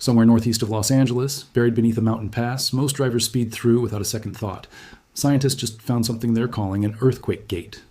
Somewhere northeast of Los Angeles, buried beneath a mountain pass, most drivers speed through without a second thought. Scientists just found something they're calling an earthquake gate.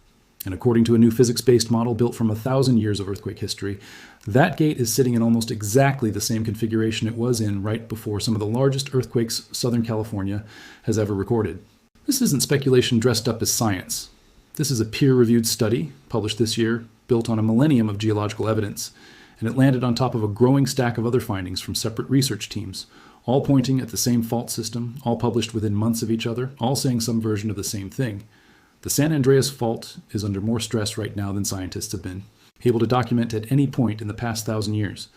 And according to a new physics-based model built from 1,000 years of earthquake history, that gate is sitting in almost exactly the same configuration it was in right before some of the largest earthquakes Southern California has ever recorded. This isn't speculation dressed up as science. This is a peer-reviewed study, published this year, built on a millennium of geological evidence, and it landed on top of a growing stack of other findings from separate research teams, all pointing at the same fault system, all published within months of each other, all saying some version of the same thing. The San Andreas Fault is under more stress right now than scientists have been able to document at any point in the past 1,000 years.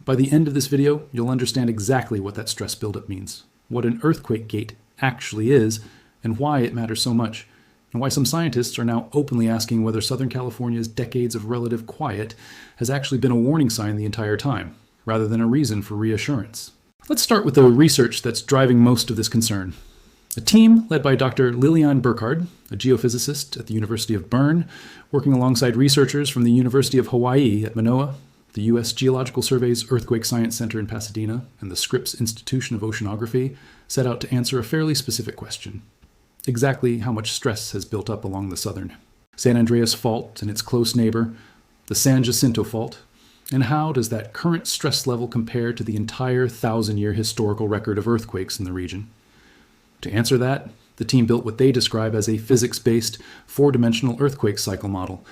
By the end of this video, you'll understand exactly what that stress buildup means, what an earthquake gate actually is, and why it matters so much, and why some scientists are now openly asking whether Southern California's decades of relative quiet has actually been a warning sign the entire time, rather than a reason for reassurance. Let's start with the research that's driving most of this concern. A team led by Dr. Liliane Burkhardt, a geophysicist at the University of Bern, working alongside researchers from the University of Hawaii at Manoa, the U.S. Geological Survey's Earthquake Science Center in Pasadena, and the Scripps Institution of Oceanography, set out to answer a fairly specific question. Exactly how much stress has built up along the southern San Andreas Fault and its close neighbor, the San Jacinto Fault, and how does that current stress level compare to the entire 1,000-year historical record of earthquakes in the region? To answer that, the team built what they describe as a physics-based, four-dimensional earthquake cycle model,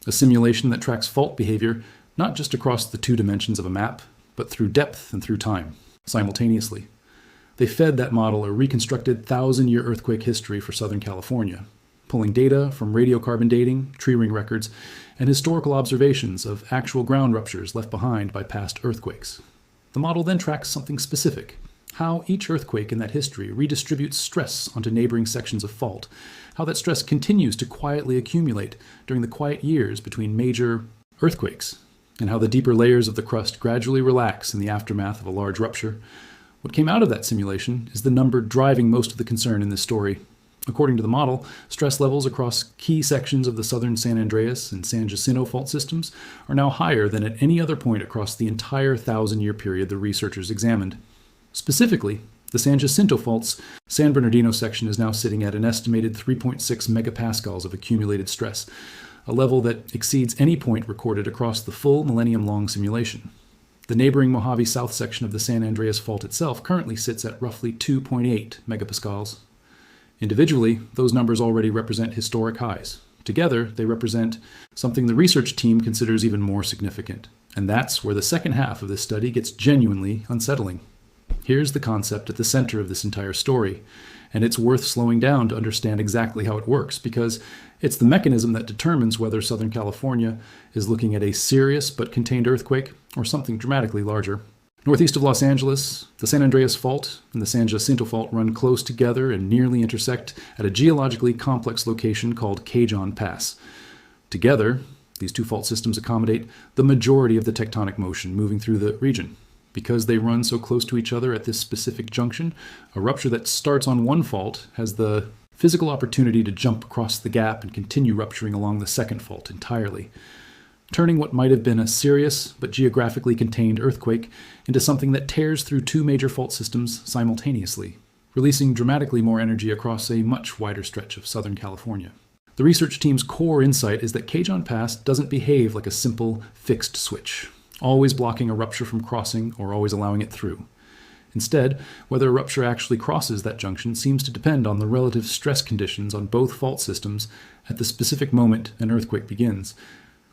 a simulation that tracks fault behavior not just across the two dimensions of a map, but through depth and through time, simultaneously. They fed that model a reconstructed 1,000-year earthquake history for Southern California, pulling data from radiocarbon dating, tree ring records, and historical observations of actual ground ruptures left behind by past earthquakes. The model then tracks something specific: how each earthquake in that history redistributes stress onto neighboring sections of fault, how that stress continues to quietly accumulate during the quiet years between major earthquakes, and how the deeper layers of the crust gradually relax in the aftermath of a large rupture. What came out of that simulation is the number driving most of the concern in this story. According to the model, stress levels across key sections of the southern San Andreas and San Jacinto fault systems are now higher than at any other point across the entire 1,000-year period the researchers examined. Specifically, the San Jacinto Fault's San Bernardino section is now sitting at an estimated 3.6 megapascals of accumulated stress, a level that exceeds any point recorded across the full millennium-long simulation. The neighboring Mojave South section of the San Andreas Fault itself currently sits at roughly 2.8 megapascals. Individually, those numbers already represent historic highs. Together, they represent something the research team considers even more significant. And that's where the second half of this study gets genuinely unsettling. Here's the concept at the center of this entire story, and it's worth slowing down to understand exactly how it works, because it's the mechanism that determines whether Southern California is looking at a serious but contained earthquake or something dramatically larger. Northeast of Los Angeles, the San Andreas Fault and the San Jacinto Fault run close together and nearly intersect at a geologically complex location called Cajon Pass. Together, these two fault systems accommodate the majority of the tectonic motion moving through the region. Because they run so close to each other at this specific junction, a rupture that starts on one fault has the physical opportunity to jump across the gap and continue rupturing along the second fault entirely, turning what might have been a serious but geographically contained earthquake into something that tears through two major fault systems simultaneously, releasing dramatically more energy across a much wider stretch of Southern California. The research team's core insight is that Cajon Pass doesn't behave like a simple fixed switch, always blocking a rupture from crossing or always allowing it through. Instead, whether a rupture actually crosses that junction seems to depend on the relative stress conditions on both fault systems at the specific moment an earthquake begins,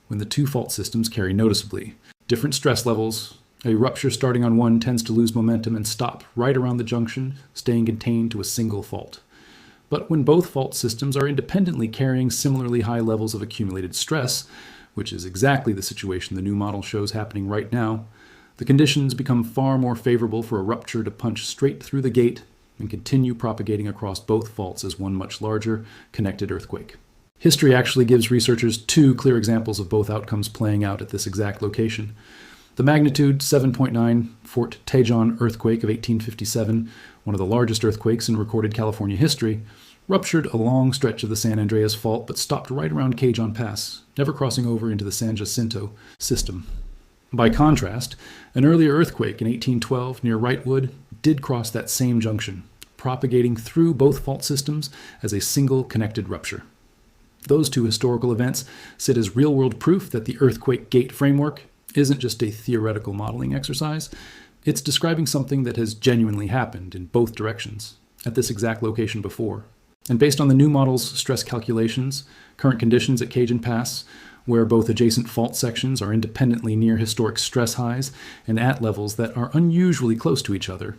when the two fault systems carry noticeably different stress levels. A rupture starting on one tends to lose momentum and stop right around the junction, staying contained to a single fault. But when both fault systems are independently carrying similarly high levels of accumulated stress, which is exactly the situation the new model shows happening right now, the conditions become far more favorable for a rupture to punch straight through the gate and continue propagating across both faults as one much larger, connected earthquake. History actually gives researchers two clear examples of both outcomes playing out at this exact location. The magnitude 7.9 Fort Tejon earthquake of 1857, one of the largest earthquakes in recorded California history, ruptured a long stretch of the San Andreas Fault but stopped right around Cajon Pass, never crossing over into the San Jacinto system. By contrast, an earlier earthquake in 1812 near Wrightwood did cross that same junction, propagating through both fault systems as a single connected rupture. Those two historical events sit as real-world proof that the earthquake gate framework isn't just a theoretical modeling exercise. It's describing something that has genuinely happened in both directions, at this exact location before. And based on the new model's stress calculations, current conditions at Cajun Pass, where both adjacent fault sections are independently near historic stress highs and at levels that are unusually close to each other,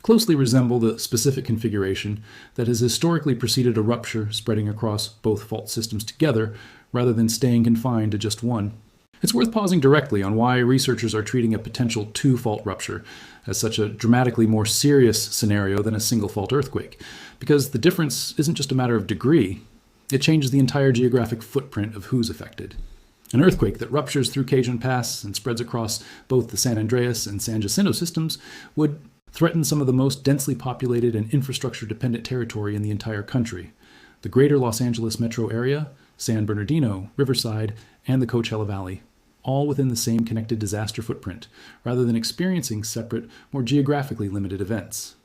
closely resemble the specific configuration that has historically preceded a rupture spreading across both fault systems together rather than staying confined to just one. It's worth pausing directly on why researchers are treating a potential two-fault rupture as such a dramatically more serious scenario than a single-fault earthquake, because the difference isn't just a matter of degree, it changes the entire geographic footprint of who's affected. An earthquake that ruptures through Cajun Pass and spreads across both the San Andreas and San Jacinto systems would threaten some of the most densely populated and infrastructure-dependent territory in the entire country: the greater Los Angeles metro area, San Bernardino, Riverside, and the Coachella Valley, all within the same connected disaster footprint, rather than experiencing separate, more geographically limited events.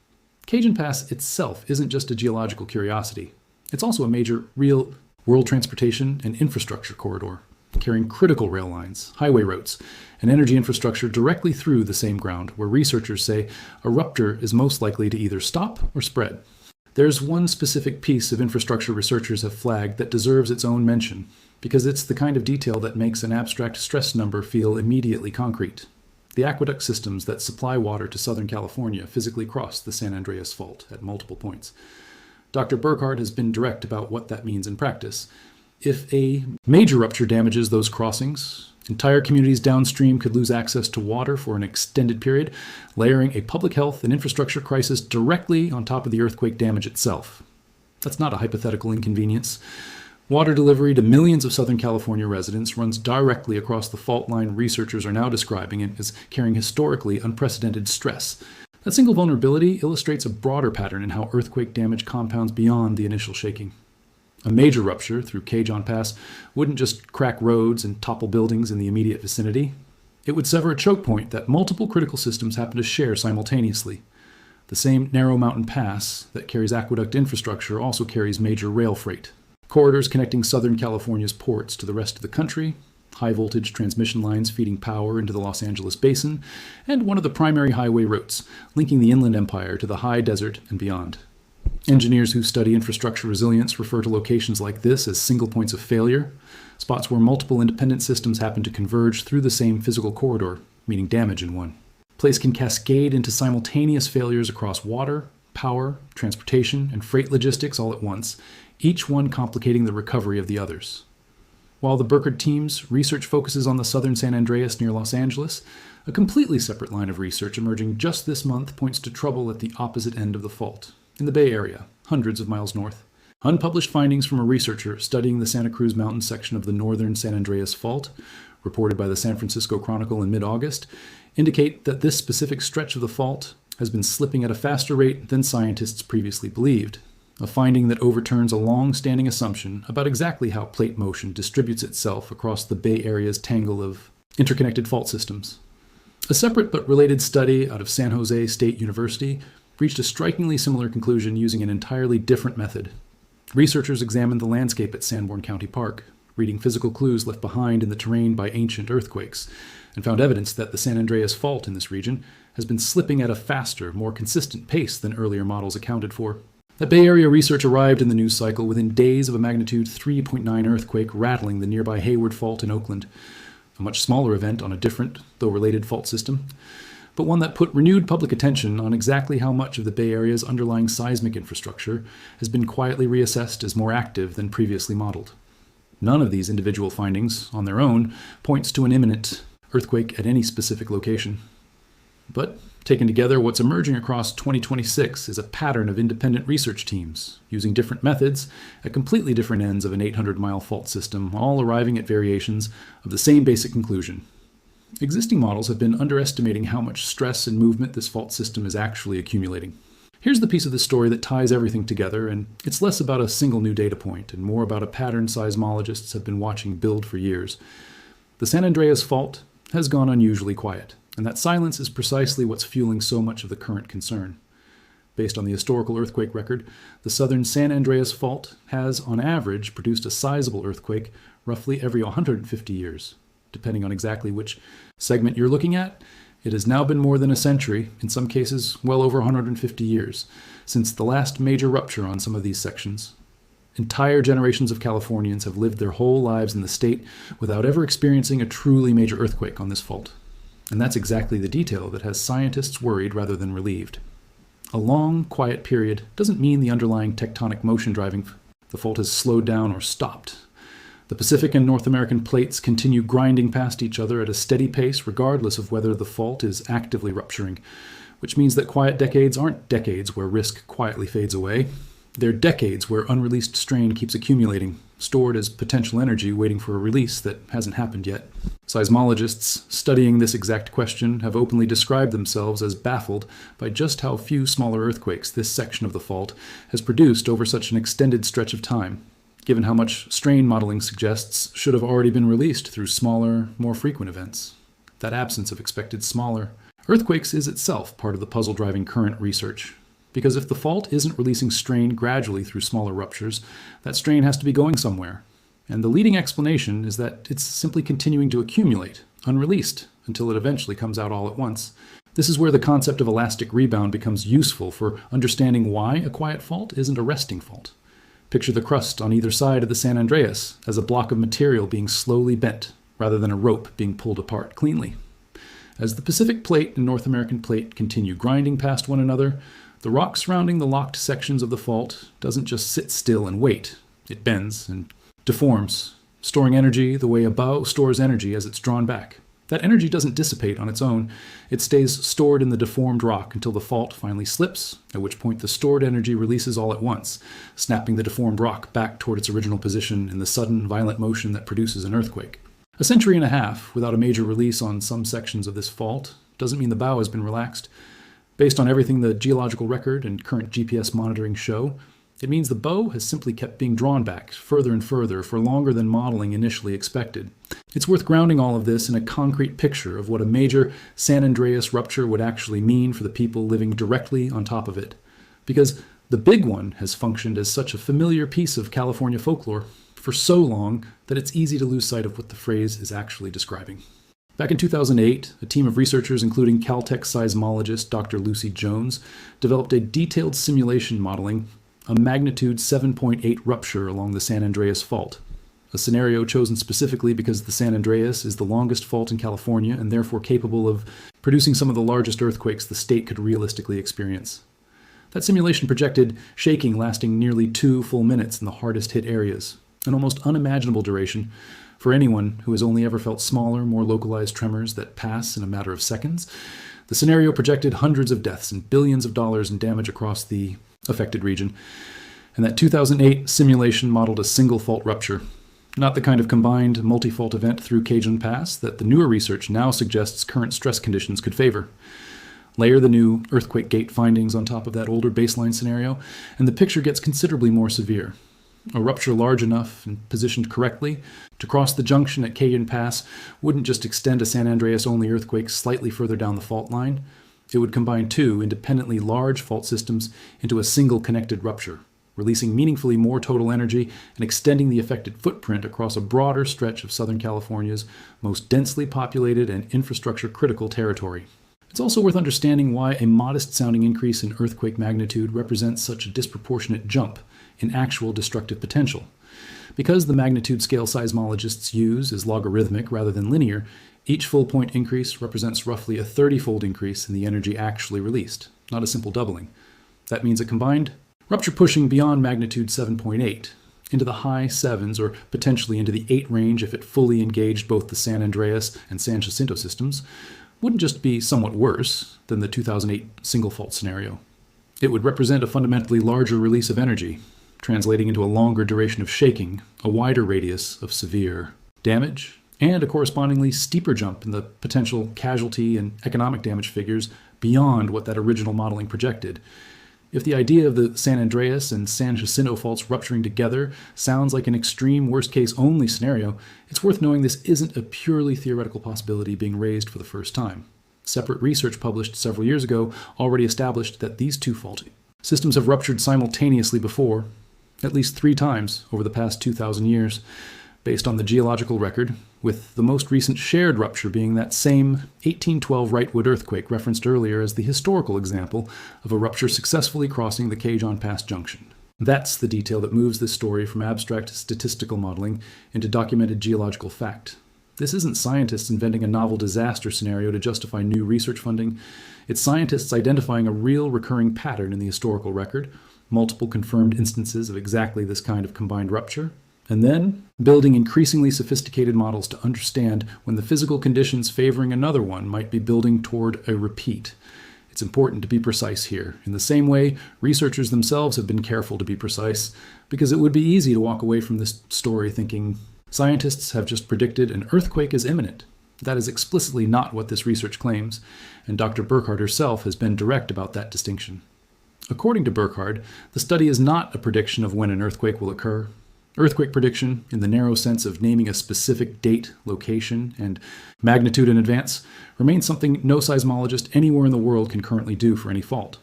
Cajun Pass itself isn't just a geological curiosity. It's also a major real-world transportation and infrastructure corridor, carrying critical rail lines, highway routes, and energy infrastructure directly through the same ground, where researchers say a rupture is most likely to either stop or spread. There's one specific piece of infrastructure researchers have flagged that deserves its own mention, because it's the kind of detail that makes an abstract stress number feel immediately concrete. The aqueduct systems that supply water to Southern California physically cross the San Andreas Fault at multiple points. Dr. Burkhardt has been direct about what that means in practice. If a major rupture damages those crossings, entire communities downstream could lose access to water for an extended period, layering a public health and infrastructure crisis directly on top of the earthquake damage itself. That's not a hypothetical inconvenience. Water delivery to millions of Southern California residents runs directly across the fault line researchers are now describing it as carrying historically unprecedented stress. That single vulnerability illustrates a broader pattern in how earthquake damage compounds beyond the initial shaking. A major rupture through Cajun Pass wouldn't just crack roads and topple buildings in the immediate vicinity. It would sever a choke point that multiple critical systems happen to share simultaneously. The same narrow mountain pass that carries aqueduct infrastructure also carries major rail freight. Corridors connecting Southern California's ports to the rest of the country, high-voltage transmission lines feeding power into the Los Angeles basin, and one of the primary highway routes linking the Inland Empire to the high desert and beyond. Engineers who study infrastructure resilience refer to locations like this as single points of failure, spots where multiple independent systems happen to converge through the same physical corridor, meaning damage in one. Place can cascade into simultaneous failures across water, power, transportation, and freight logistics all at once, each one complicating the recovery of the others. While the Burkhardt team's research focuses on the southern San Andreas near Los Angeles, a completely separate line of research emerging just this month points to trouble at the opposite end of the fault, in the Bay Area, hundreds of miles north. Unpublished findings from a researcher studying the Santa Cruz Mountain section of the northern San Andreas Fault, reported by the San Francisco Chronicle in mid-August, indicate that this specific stretch of the fault has been slipping at a faster rate than scientists previously believed, a finding that overturns a long-standing assumption about exactly how plate motion distributes itself across the Bay Area's tangle of interconnected fault systems. A separate but related study out of San Jose State University reached a strikingly similar conclusion using an entirely different method. Researchers examined the landscape at Sanborn County Park, reading physical clues left behind in the terrain by ancient earthquakes, and found evidence that the San Andreas Fault in this region has been slipping at a faster, more consistent pace than earlier models accounted for. That Bay Area research arrived in the news cycle within days of a magnitude 3.9 earthquake rattling the nearby Hayward Fault in Oakland, a much smaller event on a different, though related fault system, but one that put renewed public attention on exactly how much of the Bay Area's underlying seismic infrastructure has been quietly reassessed as more active than previously modeled. None of these individual findings, on their own, points to an imminent earthquake at any specific location. But taken together, what's emerging across 2026 is a pattern of independent research teams, using different methods at completely different ends of an 800-mile fault system, all arriving at variations of the same basic conclusion. Existing models have been underestimating how much stress and movement this fault system is actually accumulating. Here's the piece of the story that ties everything together, and it's less about a single new data point and more about a pattern seismologists have been watching build for years. The San Andreas Fault has gone unusually quiet, and that silence is precisely what's fueling so much of the current concern. Based on the historical earthquake record, the southern San Andreas Fault has, on average, produced a sizable earthquake roughly every 150 years. Depending on exactly which segment you're looking at, it has now been more than a century, in some cases well over 150 years, since the last major rupture on some of these sections. Entire generations of Californians have lived their whole lives in the state without ever experiencing a truly major earthquake on this fault. And that's exactly the detail that has scientists worried rather than relieved. A long, quiet period doesn't mean the underlying tectonic motion driving the fault has slowed down or stopped. The Pacific and North American plates continue grinding past each other at a steady pace regardless of whether the fault is actively rupturing, which means that quiet decades aren't decades where risk quietly fades away. They're decades where unreleased strain keeps accumulating, stored as potential energy waiting for a release that hasn't happened yet. Seismologists studying this exact question have openly described themselves as baffled by just how few smaller earthquakes this section of the fault has produced over such an extended stretch of time, given how much strain modeling suggests should have already been released through smaller, more frequent events. That absence of expected smaller earthquakes is itself part of the puzzle driving current research. Because if the fault isn't releasing strain gradually through smaller ruptures, that strain has to be going somewhere. And the leading explanation is that it's simply continuing to accumulate, unreleased, until it eventually comes out all at once. This is where the concept of elastic rebound becomes useful for understanding why a quiet fault isn't a resting fault. Picture the crust on either side of the San Andreas as a block of material being slowly bent, rather than a rope being pulled apart cleanly. As the Pacific Plate and North American Plate continue grinding past one another, the rock surrounding the locked sections of the fault doesn't just sit still and wait. It bends and deforms, storing energy the way a bow stores energy as it's drawn back. That energy doesn't dissipate on its own. It stays stored in the deformed rock until the fault finally slips, at which point the stored energy releases all at once, snapping the deformed rock back toward its original position in the sudden, violent motion that produces an earthquake. A century and a half without a major release on some sections of this fault doesn't mean the bow has been relaxed. Based on everything the geological record and current GPS monitoring show, it means the bow has simply kept being drawn back further and further for longer than modeling initially expected. It's worth grounding all of this in a concrete picture of what a major San Andreas rupture would actually mean for the people living directly on top of it. Because the big one has functioned as such a familiar piece of California folklore for so long that it's easy to lose sight of what the phrase is actually describing. Back in 2008, a team of researchers, including Caltech seismologist Dr. Lucy Jones, developed a detailed simulation modeling a magnitude 7.8 rupture along the San Andreas Fault, a scenario chosen specifically because the San Andreas is the longest fault in California and therefore capable of producing some of the largest earthquakes the state could realistically experience. That simulation projected shaking lasting nearly 2 full minutes in the hardest hit areas, an almost unimaginable duration for anyone who has only ever felt smaller, more localized tremors that pass in a matter of seconds. The scenario projected hundreds of deaths and billions of dollars in damage across the affected region. And that 2008 simulation modeled a single fault rupture, not the kind of combined multi-fault event through Cajun Pass that the newer research now suggests current stress conditions could favor. Layer the new earthquake gate findings on top of that older baseline scenario, and the picture gets considerably more severe. A rupture large enough and positioned correctly to cross the junction at Cajun Pass wouldn't just extend a San Andreas-only earthquake slightly further down the fault line. It would combine 2 independently large fault systems into a single connected rupture, releasing meaningfully more total energy and extending the affected footprint across a broader stretch of Southern California's most densely populated and infrastructure-critical territory. It's also worth understanding why a modest-sounding increase in earthquake magnitude represents such a disproportionate jump in actual destructive potential. Because the magnitude scale seismologists use is logarithmic rather than linear, each full point increase represents roughly a 30-fold increase in the energy actually released, not a simple doubling. That means a combined rupture pushing beyond magnitude 7.8 into the high 7s or potentially into the 8 range if it fully engaged both the San Andreas and San Jacinto systems wouldn't just be somewhat worse than the 2008 single fault scenario. It would represent a fundamentally larger release of energy, translating into a longer duration of shaking, a wider radius of severe damage, and a correspondingly steeper jump in the potential casualty and economic damage figures beyond what that original modeling projected. If the idea of the San Andreas and San Jacinto faults rupturing together sounds like an extreme worst-case only scenario, it's worth knowing this isn't a purely theoretical possibility being raised for the first time. Separate research published several years ago already established that these two fault systems have ruptured simultaneously before, at least 3 times over the past 2,000 years, based on the geological record, with the most recent shared rupture being that same 1812 Wrightwood earthquake referenced earlier as the historical example of a rupture successfully crossing the Cajon Pass Junction. That's the detail that moves this story from abstract statistical modeling into documented geological fact. This isn't scientists inventing a novel disaster scenario to justify new research funding. It's scientists identifying a real recurring pattern in the historical record, multiple confirmed instances of exactly this kind of combined rupture, and then building increasingly sophisticated models to understand when the physical conditions favoring another one might be building toward a repeat. It's important to be precise here. In the same way, researchers themselves have been careful to be precise, because it would be easy to walk away from this story thinking, scientists have just predicted an earthquake is imminent. That is explicitly not what this research claims, and Dr. Burkhardt herself has been direct about that distinction. According to Burkhardt, the study is not a prediction of when an earthquake will occur. Earthquake prediction, in the narrow sense of naming a specific date, location, and magnitude in advance, remains something no seismologist anywhere in the world can currently do for any fault.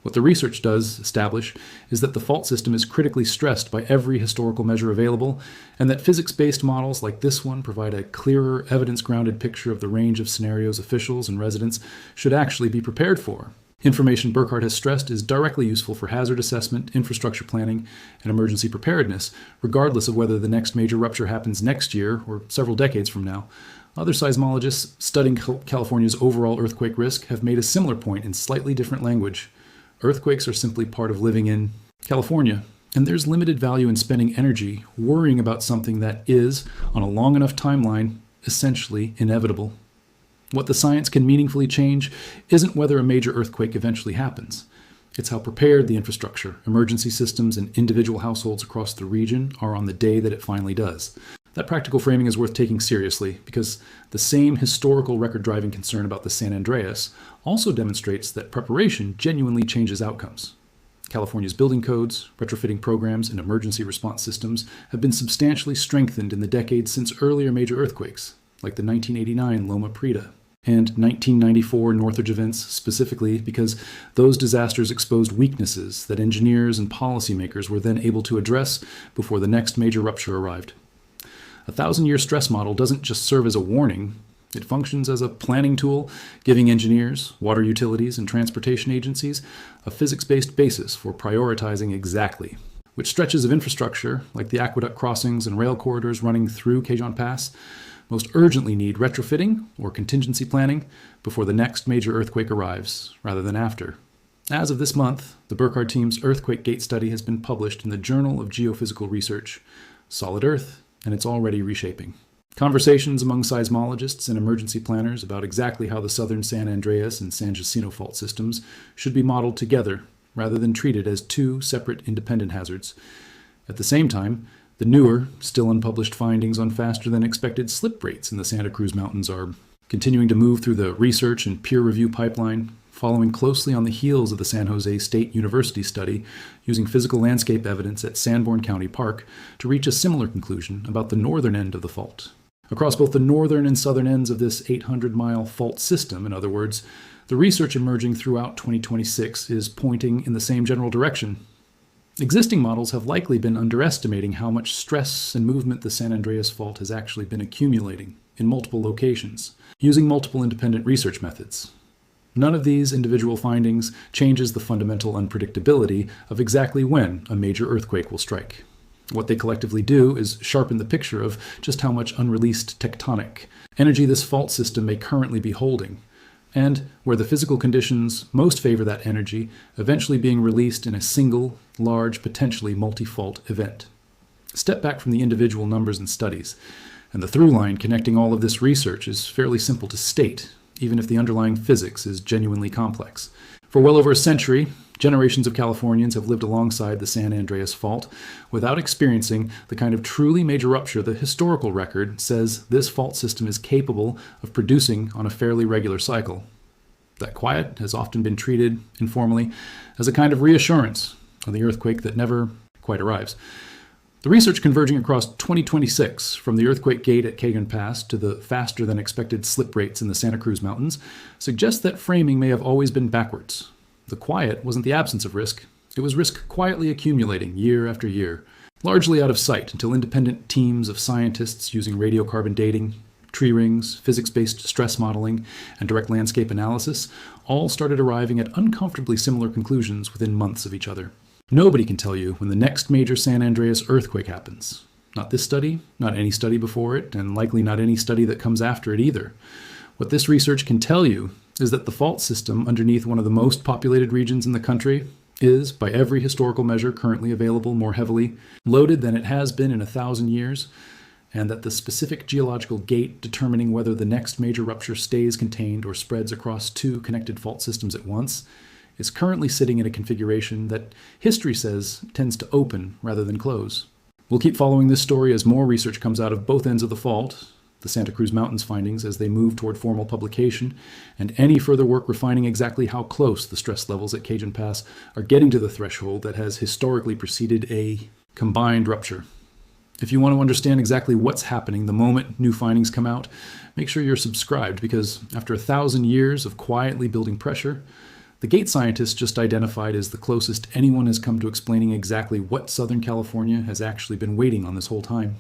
What the research does establish is that the fault system is critically stressed by every historical measure available, and that physics-based models like this one provide a clearer, evidence-grounded picture of the range of scenarios officials and residents should actually be prepared for. Information Burkhardt has stressed is directly useful for hazard assessment, infrastructure planning, and emergency preparedness, regardless of whether the next major rupture happens next year or several decades from now. Other seismologists studying California's overall earthquake risk have made a similar point in slightly different language. Earthquakes are simply part of living in California, and there's limited value in spending energy worrying about something that is, on a long enough timeline, essentially inevitable. What the science can meaningfully change isn't whether a major earthquake eventually happens. It's how prepared the infrastructure, emergency systems, and individual households across the region are on the day that it finally does. That practical framing is worth taking seriously because the same historical record-driving concern about the San Andreas also demonstrates that preparation genuinely changes outcomes. California's building codes, retrofitting programs, and emergency response systems have been substantially strengthened in the decades since earlier major earthquakes, like the 1989 Loma Prieta and 1994 Northridge events specifically because those disasters exposed weaknesses that engineers and policymakers were then able to address before the next major rupture arrived. A 1,000-year stress model doesn't just serve as a warning, it functions as a planning tool, giving engineers, water utilities, and transportation agencies a physics-based basis for prioritizing exactly which stretches of infrastructure, like the aqueduct crossings and rail corridors running through Cajon Pass, most urgently need retrofitting or contingency planning before the next major earthquake arrives, rather than after. As of this month, the Burkhardt team's earthquake gate study has been published in the Journal of Geophysical Research, Solid Earth, and it's already reshaping. Conversations among seismologists and emergency planners about exactly how the southern San Andreas and San Jacinto fault systems should be modeled together, rather than treated as 2 separate independent hazards. At the same time, the newer, still unpublished findings on faster-than-expected slip rates in the Santa Cruz Mountains are continuing to move through the research and peer review pipeline, following closely on the heels of the San Jose State University study using physical landscape evidence at Sanborn County Park to reach a similar conclusion about the northern end of the fault. Across both the northern and southern ends of this 800-mile fault system, in other words, the research emerging throughout 2026 is pointing in the same general direction. Existing models have likely been underestimating how much stress and movement the San Andreas Fault has actually been accumulating in multiple locations, using multiple independent research methods. None of these individual findings changes the fundamental unpredictability of exactly when a major earthquake will strike. What they collectively do is sharpen the picture of just how much unreleased tectonic energy this fault system may currently be holding, and where the physical conditions most favor that energy eventually being released in a single, large, potentially multi-fault event. Step back from the individual numbers and studies, and the through line connecting all of this research is fairly simple to state, even if the underlying physics is genuinely complex. For well over a century, generations of Californians have lived alongside the San Andreas Fault without experiencing the kind of truly major rupture the historical record says this fault system is capable of producing on a fairly regular cycle. That quiet has often been treated, informally, as a kind of reassurance of the earthquake that never quite arrives. The research converging across 2026, from the earthquake gate at Kagan Pass to the faster-than-expected slip rates in the Santa Cruz Mountains, suggests that framing may have always been backwards. The quiet wasn't the absence of risk. It was risk quietly accumulating year after year, largely out of sight until independent teams of scientists using radiocarbon dating, tree rings, physics-based stress modeling, and direct landscape analysis all started arriving at uncomfortably similar conclusions within months of each other. Nobody can tell you when the next major San Andreas earthquake happens. Not this study, not any study before it, and likely not any study that comes after it either. What this research can tell you is that the fault system underneath one of the most populated regions in the country is, by every historical measure currently available, more heavily loaded than it has been in 1,000 years, and that the specific geological gate determining whether the next major rupture stays contained or spreads across two connected fault systems at once is currently sitting in a configuration that history says tends to open rather than close. We'll keep following this story as more research comes out of both ends of the fault, the Santa Cruz Mountains findings as they move toward formal publication, and any further work refining exactly how close the stress levels at Cajun Pass are getting to the threshold that has historically preceded a combined rupture. If you want to understand exactly what's happening the moment new findings come out, make sure you're subscribed, because after 1,000 years of quietly building pressure, the gate scientists just identified as the closest anyone has come to explaining exactly what Southern California has actually been waiting on this whole time.